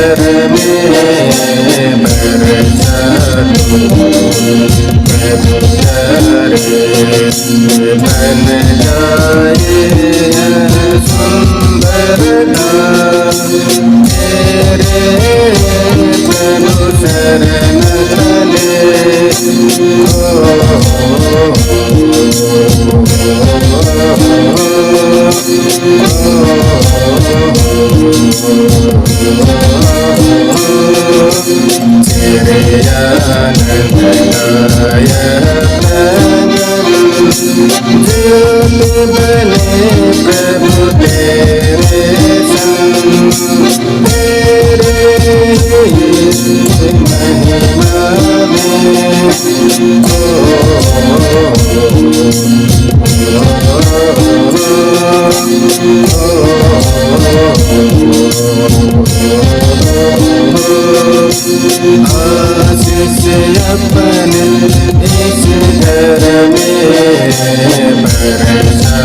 घर में बरसा प्रभु करे बन जाए सुंदरता तेरे प्रभु शरण चले तेरे आनंददायक ज्योति बने प्रभु तेरे संग तेरे महिमा में आशीष अपने इस घर में बरसा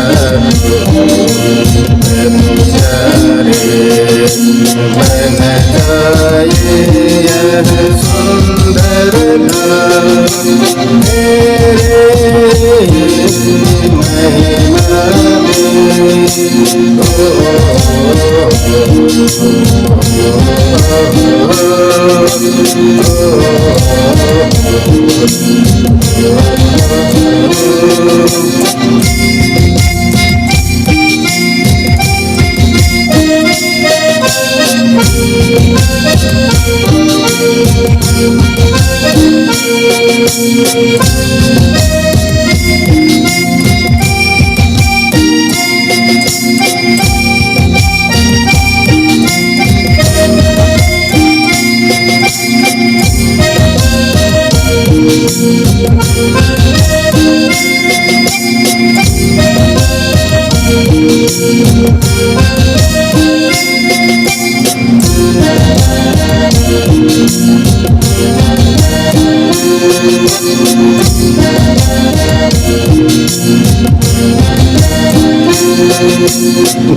प्रभु करे बन जाए यह सुंदरता तेरे महिमा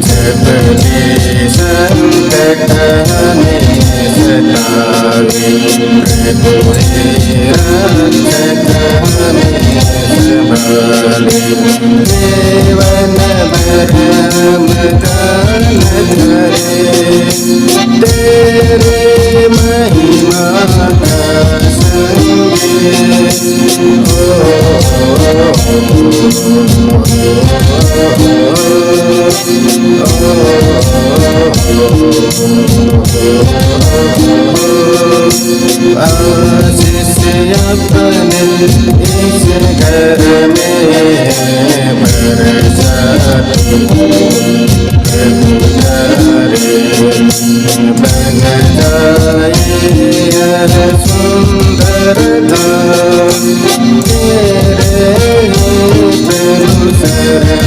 जब भी संकट हमें सतावे प्रभु हे रक्षक हमें संभाले जीवन भर हम गान करे तेरे महिमा का संगीत आशीष अपने इस घर में बरसा प्रभु करे बन जाए यह सुंदरता तेरे प्रभु शरण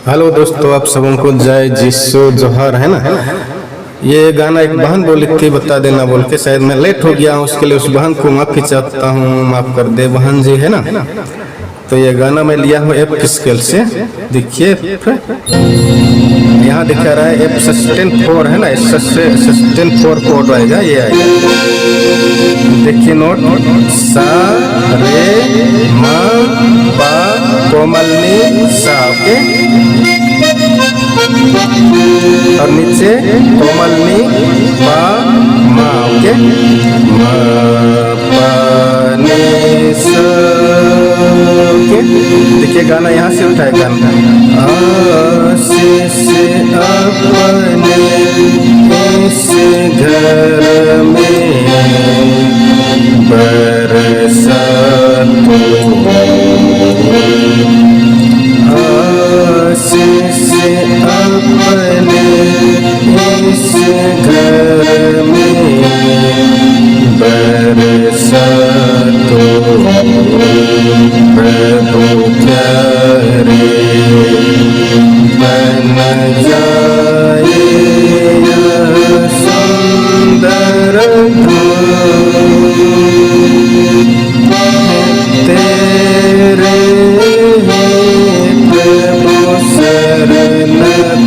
हेलो दोस्तों, आप सबको जय जिसो जोहर है ना। ये गाना एक बहन बोली थी बता देना बोल के, शायद मैं लेट हो गया हूँ, उसके लिए उस बहन को माफी चाहता हूँ, माफ कर दे बहन जी, है ना। तो ये गाना मैं लिया हूँ एफ स्केल से। देखिए यहाँ दिखा रहा है एफ सस्टेन 4 है ना, सस्टेन 4 कोड आएगा, ये आएगा। देखिए नोट सा रे मा पा कोमल नी सा, ओके, और नीचे कोमल नी पा मा, ओके, मा पा नी सा, ओके। देखिए गाना यहाँ से उठाए गाना, आशीष अपने इस घर में बरसा तू, आशीष अपने इस घर में बरसा तू, प्रभु प्यारे बन जाए यह सुंदर तेरे प्रभु शरण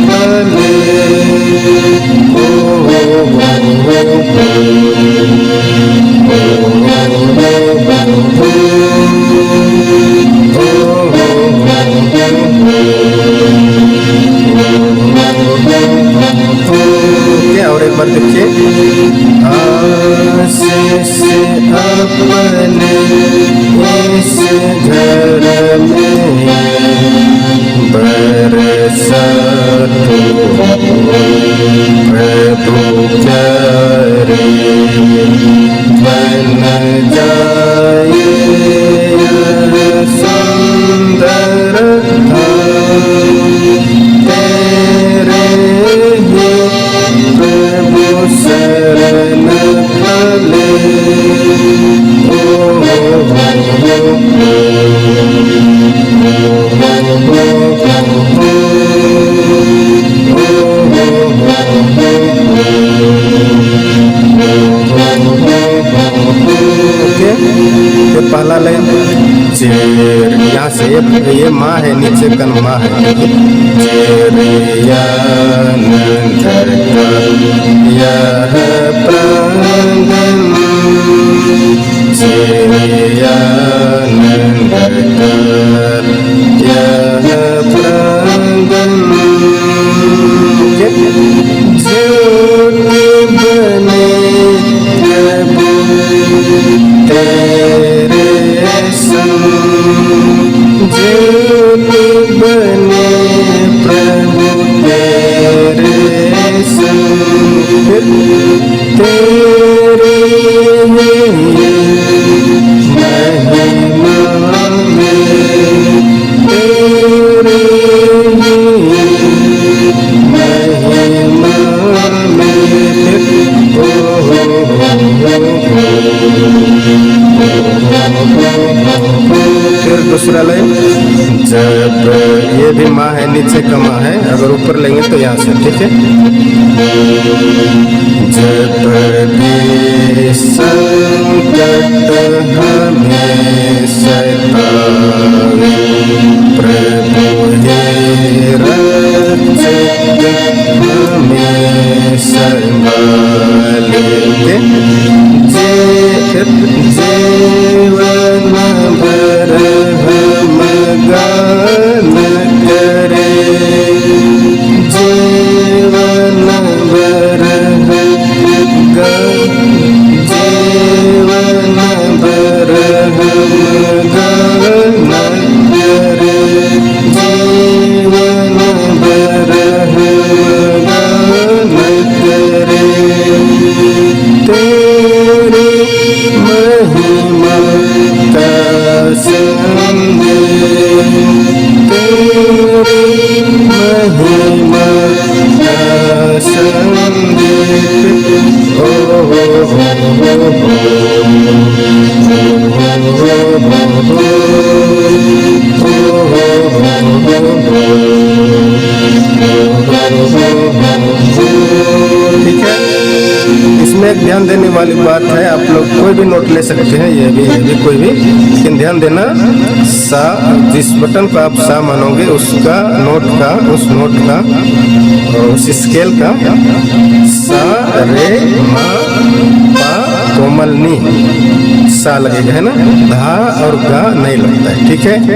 तले, और एक बार देखिए, आशीष अपने इस घर में बरसा तू, प्रभु प्यारे बन जाए यह सुंदर तेरे ही प्रभु शरण तले, पहला लाइन चेर, यहाँ से ये माँ है, नीचे कन माँ है, चेरियानंद का यह प्रांगण, चेरियानंद का यह प्रांगण, ज्योति बने प्रभु तेरे संग, ज्योति बने प्रभु तेरे संग, तेरे महिमा में, तेरे महिमा में, फिर दूसरा लाइन, जब ये भी माँ है, नीचे का माँ है, अगर ऊपर लेंगे तो यहाँ से, ठीक है, जब भी संकट हमें सतावे, प्रभु हे रक्षक हमें संभाले, जीवन भर हम गान करे, जीवन भर जीवन भर हम गान करे, जीवन भर हम गान करे, तेरी महिमा का संदेश, तेरी महिमा का संदेश, ठीक है। इसमें एक ध्यान देने वाली बात है, आप लोग कोई भी नोट ले सकते हैं, ये भी कोई भी, लेकिन ध्यान देना, सा जिस बटन को आप सा मानोगे उसका नोट का, उस नोट का, उस स्केल का सा रे मा पा कोमल नी सा लगेगा, है ना, धा और गा नहीं लगता है, ठीक है।